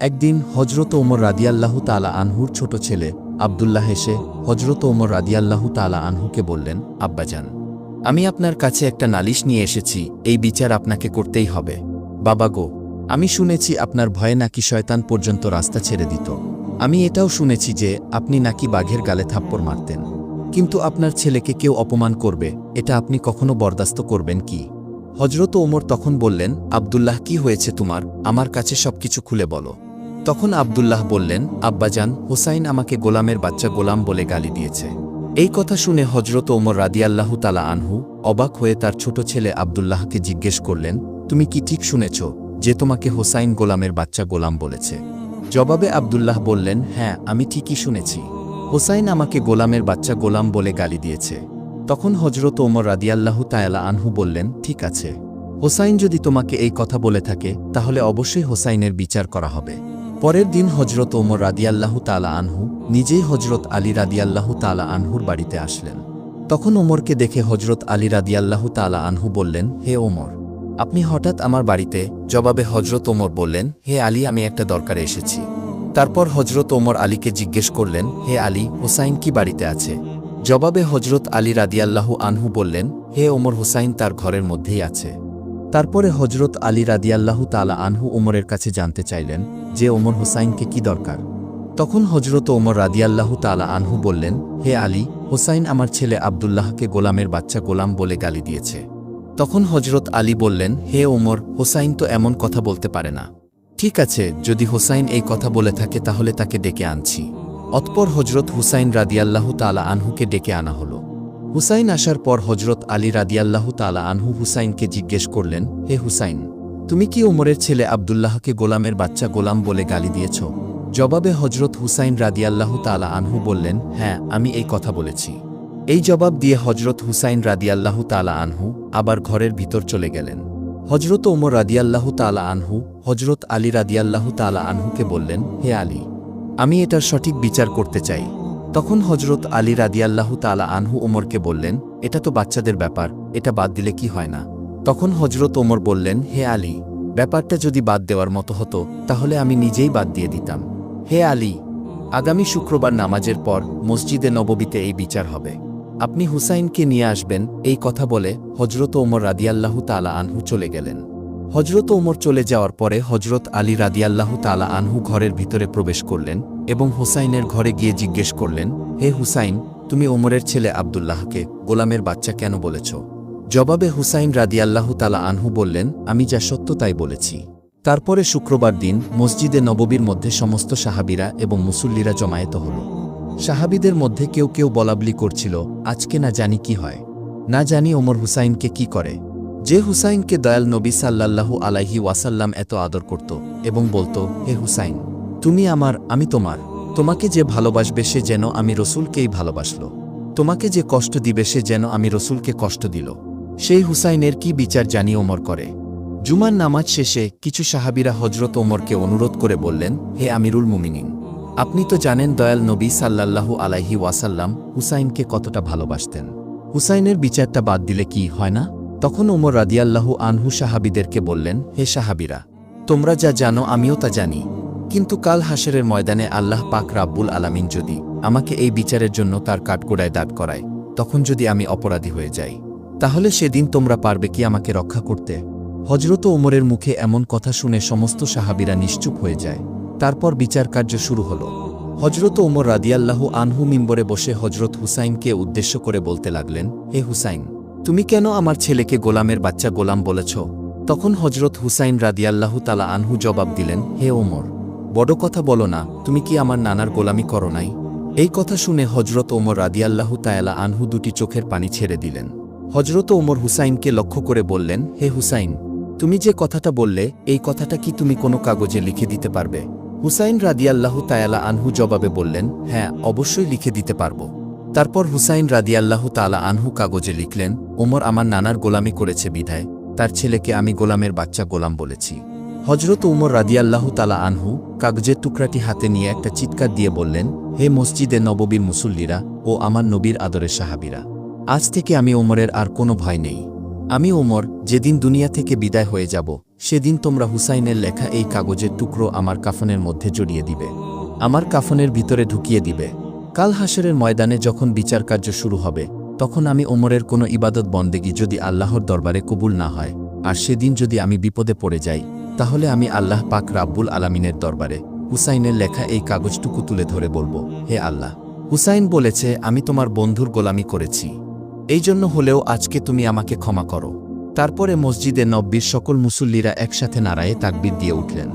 একদিন হজরত ওমর রাদিয়াল্লাহু তাআলা আনহুর ছোট ছেলে আব্দুল্লাহ এসে হজরত ওমর রাদিয়াল্লাহু তাআলা আনহুকে বললেন, আব্বাজান, আমি আপনার কাছে একটা নালিশ নিয়ে এসেছি, এই বিচার আপনাকে করতেই হবে। বাবা গো, আমি শুনেছি আপনার ভয়ে নাকি শয়তান পর্যন্ত রাস্তা ছেড়ে দিত। আমি এটাও শুনেছি যে আপনি নাকি বাঘের গালে থাপ্পড় মারতেন। কিন্তু আপনার ছেলেকে কেউ অপমান করবে, এটা আপনি কখনো বরদাস্ত করবেন কি? হজরত ওমর তখন বললেন, আব্দুল্লাহ, কি হয়েছে তোমার? আমার কাছে সবকিছু খুলে বলো। তখন আব্দুল্লাহ বললেন, আব্বাজান, হুসাইন আমাকে গোলামের বাচ্চা গোলাম বলে গালি দিয়েছে। এই কথা শুনে হজরত ওমর রাদিয়াল্লাহু তাআলা আনহু অবাক হয়ে তার ছোট ছেলে আব্দুল্লাহকে জিজ্ঞেস করলেন, তুমি কি ঠিক শুনেছ যে তোমাকে হুসাইন গোলামের বাচ্চা গোলাম বলেছে? জবাবে আব্দুল্লাহ বললেন, হ্যাঁ, আমি ঠিকই শুনেছি। হুসাইন আমাকে গোলামের বাচ্চা গোলাম বলে গালি দিয়েছে। তখন হজরত ওমর রাদিয়াল্লাহু তাআলা আনহু বললেন, ঠিক আছে, হুসাইন যদি তোমাকে এই কথা বলে থাকে তাহলে অবশ্যই হুসাইনের বিচার করা হবে। পরের দিন হজরত ওমর রাদিয়াল্লাহু তাআলা আনহু নিজেই হজরত আলী রাদিয়াল্লাহু তাআলা আনহুর বাড়িতে আসলেন। তখন ওমরকে দেখে হজরত আলী রাদিয়াল্লাহু তাআলা আনহু বললেন, হে ওমর, আপনি হঠাৎ আমার বাড়িতে? জবাবে হজরত ওমর বললেন, হে আলী, আমি একটা দরকারে এসেছি। তারপর হজরত ওমর আলীকে জিজ্ঞেস করলেন, হে আলী, হুসাইন কি বাড়িতে আছে? জবাবে হজরত আলী রাদিয়াল্লাহু আনহু বললেন, হে ওমর, হুসাইন তার ঘরের মধ্যেই আছে। তারপরে হজরত আলী রাদিয়াল্লাহু তাআলা আনহু ওমরের কাছে জানতে চাইলেন যে ওমর, হুসাইনকে কি দরকার? তখন হজরত ওমর রাদিয়াল্লাহু তাআলা আনহু বললেন, হে আলী, হুসাইন আমার ছেলে আব্দুল্লাহকে গোলামের বাচ্চা গোলাম বলে গালি দিয়েছে। তখন হজরত আলী বললেন, হে ওমর, হুসাইন তো এমন কথা বলতে পারে না। ঠিক আছে, যদি হুসাইন এই কথা বলে থাকে তাহলে তাকে ডেকে আনছি। অতঃপর হজরত হুসাইন রাদিয়াল্লাহু তাআলা আনহুকে ডেকে আনা হল। হুসাইন আসার পর হজরত আলী রাদিয়াল্লাহু তাআলা আনহু হুসাইনকে জিজ্ঞেস করলেন, হে হুসাইন, তুমি কি ওমরের ছেলে আব্দুল্লাহকে গোলামের বাচ্চা গোলাম বলে গালি দিয়েছ? জবাবে হজরত হুসাইন রাদিয়াল্লাহু তাআলা আনহু বললেন, হ্যাঁ, আমি এই কথা বলেছি। এই জবাব দিয়ে হজরত হুসাইন রাদিয়াল্লাহু তাআলা আনহু আবার ঘরের ভিতর চলে গেলেন। হজরত ওমর রাদিয়াল্লাহু তাআলা আনহু হজরত আলী রাদিয়াল্লাহু তাআলা আনহুকে বললেন, হে আলী, আমি এটার সঠিক বিচার করতে চাই। তখন হজরত আলী রাদিয়াল্লাহু তাআলা আনহু ওমরকে বললেন, এটা তো বাচ্চাদের ব্যাপার, এটা বাদ দিলে কি হয় না? তখন হজরত ওমর বললেন, হে আলী, ব্যাপারটা যদি বাদ দেওয়ার মতো হতো তাহলে আমি নিজেই বাদ দিয়ে দিতাম। হে আলী, আগামী শুক্রবার নামাজের পর মসজিদে নববীতে এই বিচার হবে। আপনি হুসাইনকে নিয়ে আসবেন। এই কথা বলে হজরত ওমর রাদিয়াল্লাহু তাআলা আনহু চলে গেলেন। হজরত ওমর চলে যাওয়ার পরে হজরত আলী রাদিয়াল্লাহু তাআলা আনহু ঘরের ভিতরে প্রবেশ করলেন এবং হুসাইনের ঘরে গিয়ে জিজ্ঞেস করলেন, হে হুসাইন, তুমি ওমরের ছেলে আব্দুল্লাহকে গোলামের বাচ্চা কেন বলেছ? জবাবে হুসাইন রাদিয়াল্লাহু তাআলা আনহু বললেন, আমি যা সত্য তাই বলেছি। তারপরে শুক্রবার দিন মসজিদে নববীর মধ্যে সমস্ত সাহাবীরা এবং মুসল্লিরা জমায়েত হল। সাহাবীদের মধ্যে কেউ কেউ বলাবলি করছিল, আজকে না জানি কি হয়, না জানি ওমর হুসাইনকে কি করে। যে হুসাইনকে দয়াল নবী সাল্লাল্লাহু আলাইহি ওয়াসাল্লাম এত আদর করত এবং বলতো, হে হুসাইন, তুমি আমার, আমি তোমার। তোমাকে যে ভালোবাসবে সে যেন আমি রসুলকেই ভালোবাসল, তোমাকে যে কষ্ট দিবে সে যেন আমি রসুলকে কষ্ট দিল। সেই হুসাইনের কি বিচার জানি ওমর করে। জুমার নামাজ শেষে কিছু সাহাবীরা হজরত ওমরকে অনুরোধ করে বললেন, হে আমিরুল মুমিনিন, আপনি তো জানেন দয়াল নবী সাল্লাল্লাহু আলাইহি ওয়াসাল্লাম হুসাইনকে কতটা ভালোবাসতেন। হুসাইনের বিচারটা বাদ দিলে কি হয় না? তখন ওমর রাদিয়াল্লাহু আনহু সাহাবীদেরকে বললেন, হে সাহাবীরা, তোমরা যা জানো আমিও তা জানি, কিন্তু কাল হাশরের ময়দানে আল্লাহ পাক রাব্বুল আলামিন যদি আমাকে এই বিচারের জন্য তার কাঠগড়ায় দাঁড় করায়, তখন যদি আমি অপরাধী হয়ে যাই, তাহলে সেদিন তোমরা পারবে কি আমাকে রক্ষা করতে? হজরত ওমরের মুখে এমন কথা শুনে সমস্ত সাহাবীরা নিশ্চুপ হয়ে যায়। তারপর বিচার কার্য শুরু হল। হজরত ওমর রাদিয়াল্লাহু আনহু মিম্বরে বসে হজরত হুসাইনকে উদ্দেশ্য করে বলতে লাগলেন, হে হুসাইন, তুমি কেন আমার ছেলেকে গোলামের বাচ্চা গোলাম বলেছ? তখন হজরত হুসাইন রাদিয়াল্লাহু তাআলা আনহু জবাব দিলেন, হে ওমর, বড় কথা বলো না, তুমি কি আমার নানার গোলামি করো নাই? এই কথা শুনে হজরত ওমর রাদিয়াল্লাহু তাআলা আনহু দুটি চোখের পানি ছেড়ে দিলেন। হজরত ওমর হুসাইনকে লক্ষ্য করে বললেন, হে হুসাইন, তুমি যে কথাটা বললে এই কথাটা কি তুমি কোনো কাগজে লিখে দিতে পারবে? হুসাইন রাদিয়াল্লাহু তাআলা আনহু জবাবে বললেন, হ্যাঁ, অবশ্যই লিখে দিতে পারব। তারপর হুসাইন রাদিয়াল্লাহু তাআলা আনহু কাগজে লিখলেন, ওমর আমার নানার গোলামি করেছে বিধায় তার ছেলেকে আমি গোলামের বাচ্চা গোলাম বলেছি। হজরত উমর রাদিয়াল্লাহু তাআলা আনহু কাগজের টুকরাটি হাতে নিয়ে একটা চিৎকার দিয়ে বললেন, হে মসজিদে নববীর মুসল্লিরা ও আমার নবীর আদরের সাহাবীরা, আজ থেকে আমি ওমরের আর কোনো ভয় নেই। আমি ওমর যেদিন দুনিয়া থেকে বিদায় হয়ে যাব সেদিন তোমরা হুসাইনের লেখা এই কাগজের টুকরো আমার কাফনের মধ্যে জড়িয়ে দিবে, আমার কাফনের ভিতরে ঢুকিয়ে দিবে। কাল হাসরের ময়দানে যখন বিচার কার্য শুরু হবে, তখন আমি ওমরের কোনো ইবাদত বন্দেগী যদি আল্লাহর দরবারে কবুল না হয়, আর সেদিন যদি আমি বিপদে পড়ে যাই, তাহলে আমি আল্লাহ পাক রাব্বুল আলামিনের দরবারে হুসাইনের লেখা এই কাগজটুকু তুলে ধরে বলবো, হে আল্লাহ, হুসাইন বলেছে আমি তোমার বন্ধুর গোলামি করেছি, এই জন্য হলেও আজকে তুমি আমাকে ক্ষমা করো। তারপরে মসজিদে নব্বীর সকল মুসল্লিরা একসাথে নারায়ে তাকবীর দিয়ে উঠলেন।